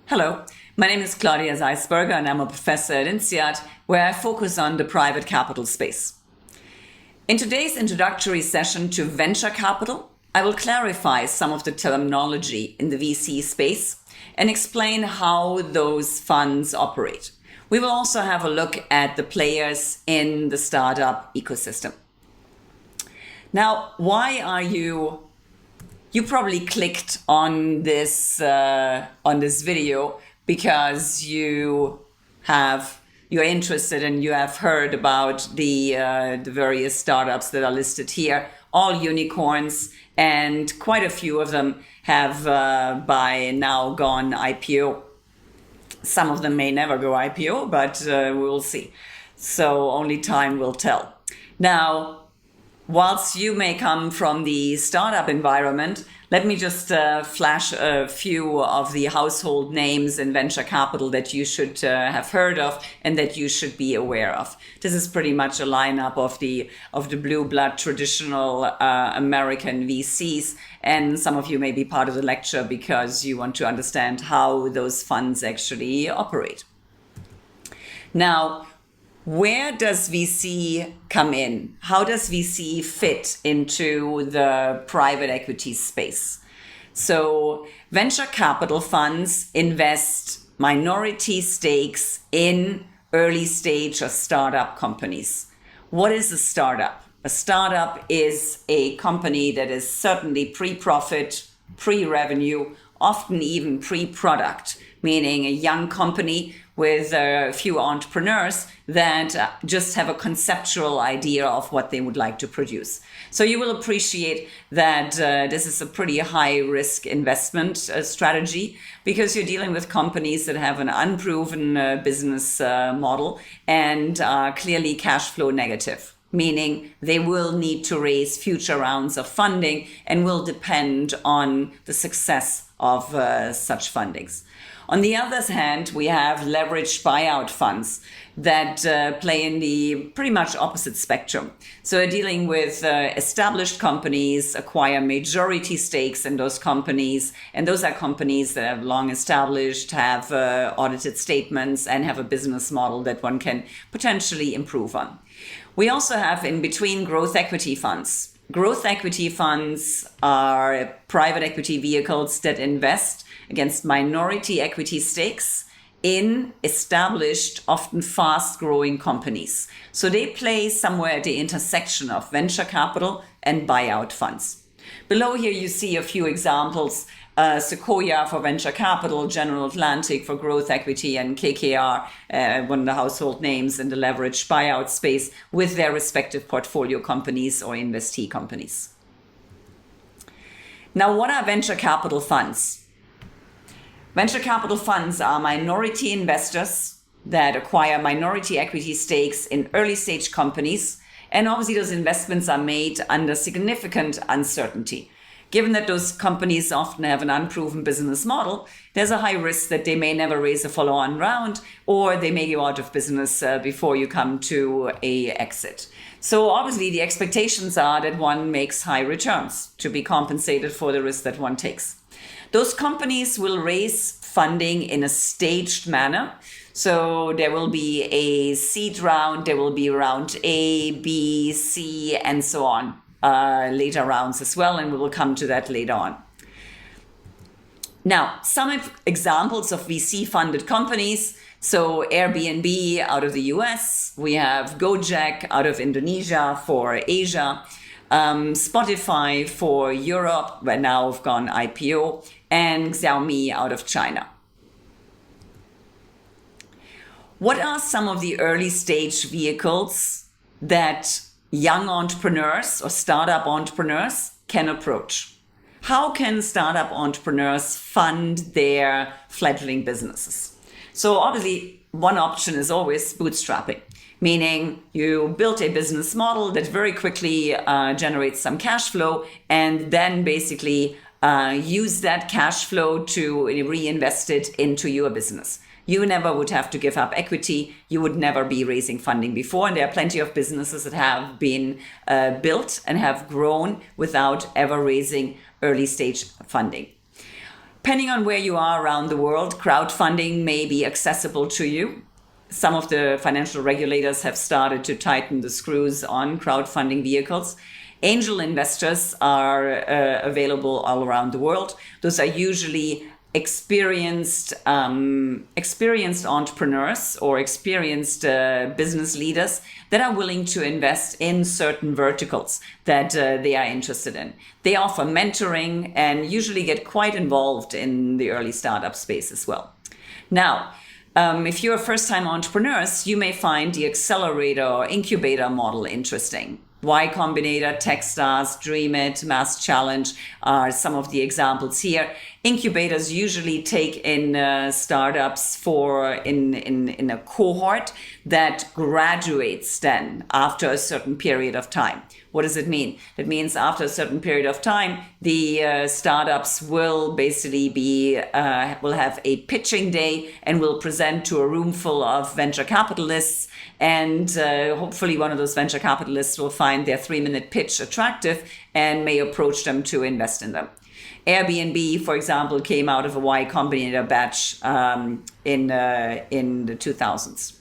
Hello, my name is Claudia Zeisberger and I'm a professor at INSEAD, where I focus on the private capital space. In today's introductory session to venture capital, I will clarify some of the terminology in the VC space and explain how those funds operate. We will also have a look at the players in the startup ecosystem. Now, why are you probably clicked on this video because you're interested and you have heard about the various startups that are listed here, all unicorns, and quite a few of them have by now gone IPO. Some of them may never go IPO, but we'll see. So only time will tell. Now, whilst you may come from the startup environment, let me just flash a few of the household names in venture capital that you should have heard of and that you should be aware of. This is pretty much a lineup of the blue blood traditional American VCs, and some of you may be part of the lecture because you want to understand how those funds actually operate. Now, where does VC come in? How does VC fit into the private equity space? So venture capital funds invest minority stakes in early stage or startup companies. What is a startup? A startup is a company that is certainly pre-profit, pre-revenue, often even pre-product, meaning a young company with a few entrepreneurs that just have a conceptual idea of what they would like to produce. So you will appreciate that this is a pretty high risk investment strategy because you're dealing with companies that have an unproven business model and are clearly cash flow negative, meaning they will need to raise future rounds of funding and will depend on the success of such fundings. On the other hand, we have leveraged buyout funds that play in the pretty much opposite spectrum. So we're dealing with established companies, acquire majority stakes in those companies, and those are companies that have long established, have audited statements, and have a business model that one can potentially improve on. We also have in between growth equity funds. Growth equity funds are private equity vehicles that invest against minority equity stakes in established, often fast-growing companies. So they play somewhere at the intersection of venture capital and buyout funds. Below here you see a few examples. Sequoia for venture capital, General Atlantic for growth equity, and KKR, one of the household names in the leveraged buyout space, with their respective portfolio companies or investee companies. Now, what are venture capital funds? Venture capital funds are minority investors that acquire minority equity stakes in early stage companies. And obviously those investments are made under significant uncertainty. Given that those companies often have an unproven business model, there's a high risk that they may never raise a follow-on round or they may go out of business before you come to an exit. So obviously the expectations are that one makes high returns to be compensated for the risk that one takes. Those companies will raise funding in a staged manner. So there will be a seed round, there will be round A, B, C, and so on. Later rounds as well, and we will come to that later on. Now, some examples of VC-funded companies. So Airbnb out of the US, we have Gojek out of Indonesia for Asia, Spotify for Europe, where now have gone IPO, and Xiaomi out of China. What are some of the early stage vehicles that young entrepreneurs or startup entrepreneurs can approach? How can startup entrepreneurs fund their fledgling businesses? So obviously, one option is always bootstrapping, meaning you build a business model that very quickly generates some cash flow and then basically use that cash flow to reinvest it into your business. You never would have to give up equity. You would never be raising funding before. And there are plenty of businesses that have been built and have grown without ever raising early stage funding. Depending on where you are around the world, crowdfunding may be accessible to you. Some of the financial regulators have started to tighten the screws on crowdfunding vehicles. Angel investors are available all around the world. Those are usually experienced entrepreneurs or experienced business leaders that are willing to invest in certain verticals that they are interested in. They offer mentoring and usually get quite involved in the early startup space as well. Now, if you're first-time entrepreneurs, you may find the accelerator or incubator model interesting. Y Combinator, Techstars, Dream It, Mass Challenge are some of the examples here. Incubators usually take in startups in a cohort that graduates then after a certain period of time. What does it mean? That means after a certain period of time, the startups will basically will have a pitching day and will present to a room full of venture capitalists. And hopefully one of those venture capitalists will find their 3-minute pitch attractive and may approach them to invest in them. Airbnb, for example, came out of a Y Combinator batch in the 2000s.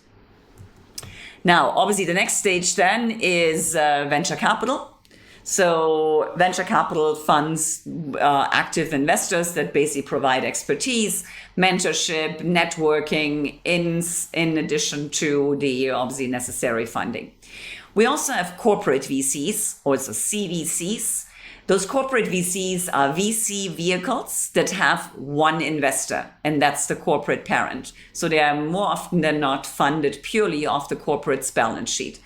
Now, obviously, the next stage then is venture capital. So venture capital funds active investors that basically provide expertise, mentorship, networking in addition to the obviously necessary funding. We also have corporate VCs, or it's CVCs. Those corporate VCs are VC vehicles that have one investor, and that's the corporate parent. So they are more often than not funded purely off the corporate's balance sheet.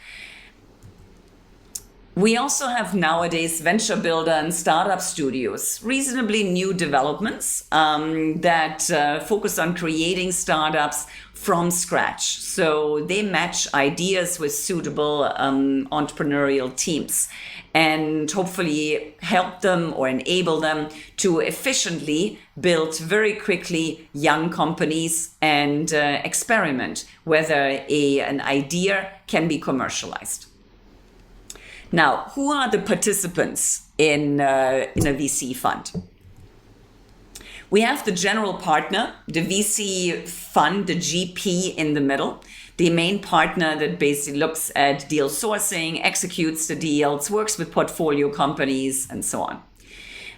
We also have nowadays venture builder and startup studios, reasonably new developments that focus on creating startups from scratch. So they match ideas with suitable entrepreneurial teams and hopefully help them or enable them to efficiently build very quickly young companies and experiment whether an idea can be commercialized. Now, who are the participants in a VC fund? We have the general partner, the VC fund, the GP in the middle, the main partner that basically looks at deal sourcing, executes the deals, works with portfolio companies, and so on.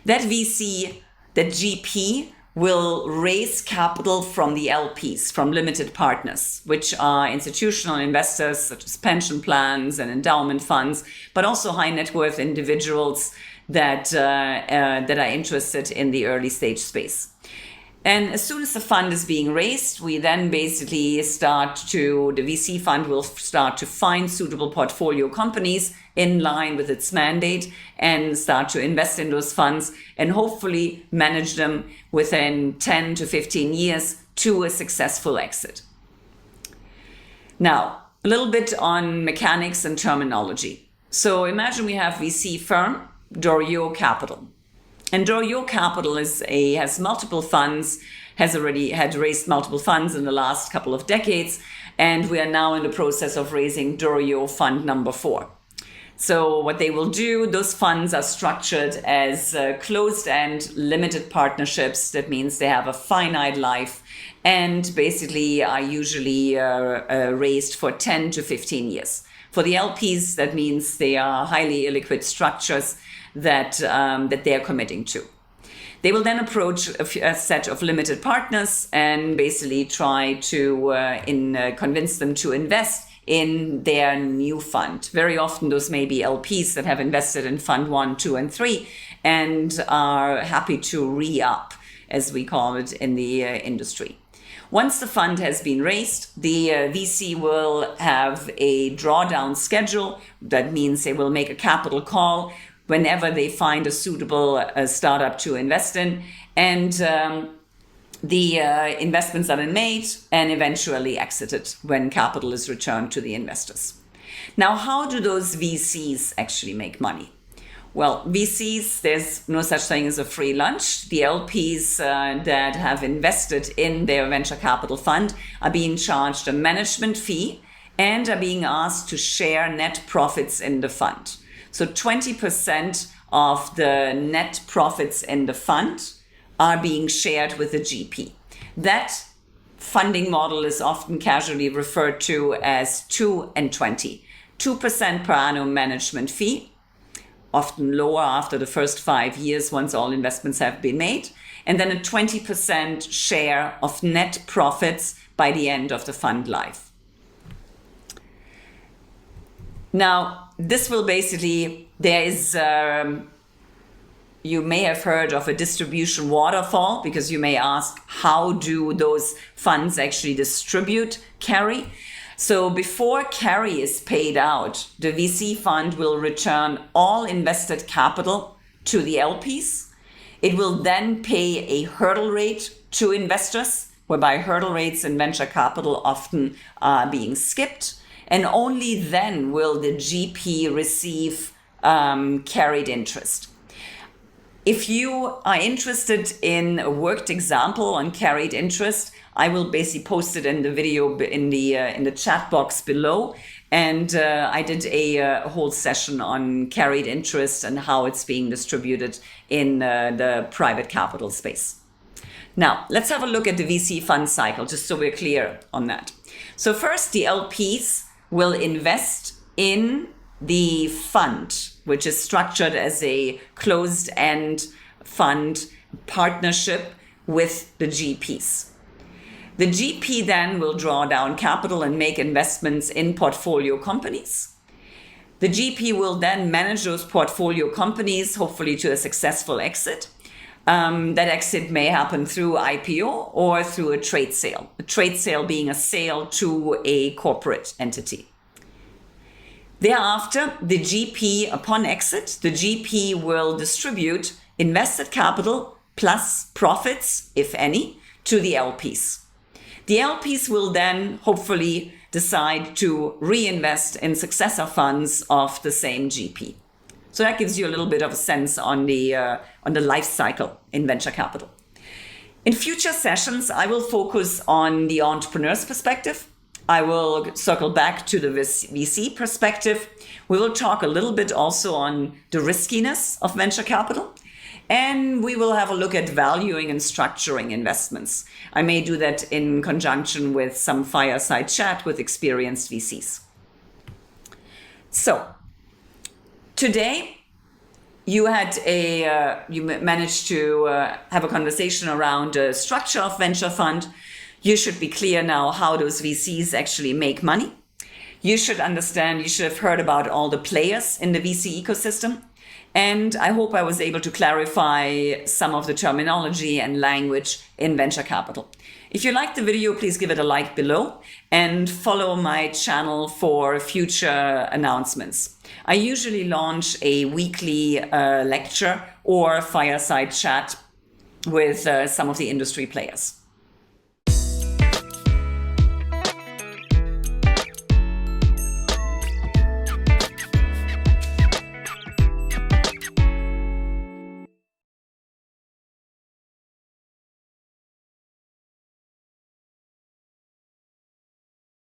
That VC, that GP, will raise capital from the LPs, from limited partners, which are institutional investors such as pension plans and endowment funds, but also high net worth individuals that are interested in the early stage space. And as soon as the fund is being raised, we then basically the VC fund will start to find suitable portfolio companies in line with its mandate and start to invest in those funds and hopefully manage them within 10 to 15 years to a successful exit. Now, a little bit on mechanics and terminology. So imagine we have VC firm, Doriot Capital. And Doriot Capital has multiple funds, had raised multiple funds in the last couple of decades, and we are now in the process of raising Doriot Fund number 4. So what they will do, those funds are structured as closed-end limited partnerships. That means they have a finite life and basically are usually raised for 10 to 15 years. For the LPs, that means they are highly illiquid structures that they are committing to. They will then approach a set of limited partners and basically try to convince them to invest in their new fund. Very often those may be LPs that have invested in Fund 1, 2, and 3 and are happy to re-up, as we call it in the industry. Once the fund has been raised, the VC will have a drawdown schedule. That means they will make a capital call whenever they find a suitable startup to invest in, and the investments are then made and eventually exited when capital is returned to the investors. Now, how do those VCs actually make money? Well, VCs, there's no such thing as a free lunch. The LPs that have invested in their venture capital fund are being charged a management fee and are being asked to share net profits in the fund. So 20% of the net profits in the fund are being shared with the GP. That funding model is often casually referred to as 2 and 20. 2% per annum management fee, often lower after the first 5 years once all investments have been made, and then a 20% share of net profits by the end of the fund life. Now, this will basically, you may have heard of a distribution waterfall, because you may ask, how do those funds actually distribute carry? So before carry is paid out, the VC fund will return all invested capital to the LPs. It will then pay a hurdle rate to investors, whereby hurdle rates in venture capital often are being skipped. And only then will the GP receive carried interest. If you are interested in a worked example on carried interest, I will basically post it in the video in the chat box below. And I did a whole session on carried interest and how it's being distributed in the private capital space. Now, let's have a look at the VC fund cycle, just so we're clear on that. So first, the LPs will invest in the fund, which is structured as a closed-end fund partnership with the GPs. The GP then will draw down capital and make investments in portfolio companies. The GP will then manage those portfolio companies, hopefully to a successful exit. That exit may happen through IPO or through a trade sale. A trade sale being a sale to a corporate entity. Thereafter, the GP, upon exit, the GP will distribute invested capital plus profits, if any, to the LPs. The LPs will then hopefully decide to reinvest in successor funds of the same GP. So that gives you a little bit of a sense on the life cycle in venture capital. In future sessions, I will focus on the entrepreneur's perspective. I will circle back to the VC perspective. We will talk a little bit also on the riskiness of venture capital. And we will have a look at valuing and structuring investments. I may do that in conjunction with some fireside chat with experienced VCs. So, today you managed to have a conversation around the structure of venture fund. You should be clear now how those VCs actually make money. You should have heard about all the players in the VC ecosystem. And I hope I was able to clarify some of the terminology and language in venture capital. If you liked the video, please give it a like below and follow my channel for future announcements. I usually launch a weekly lecture or fireside chat with some of the industry players.